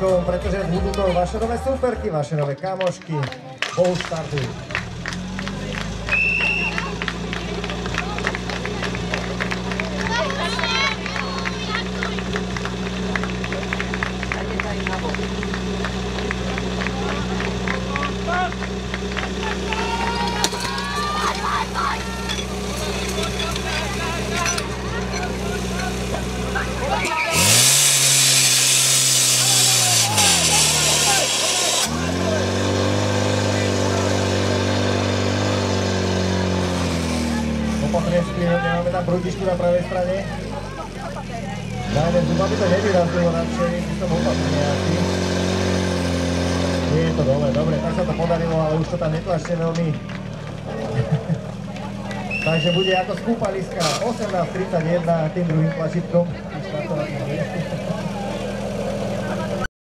tlačítkom, pretože budú to vaše nové superky, vaše nové kamošky. Bohu štartujú. Máme tam prútičku na pravej strane. Najmä zubami to nevyrazilo radšej, by som opatrný asi. Je to dole, dobre, tak sa to podarilo, ale už to tam netlačne veľmi. Takže bude ako skúpaliska 18:31 tým druhým tlačítkom.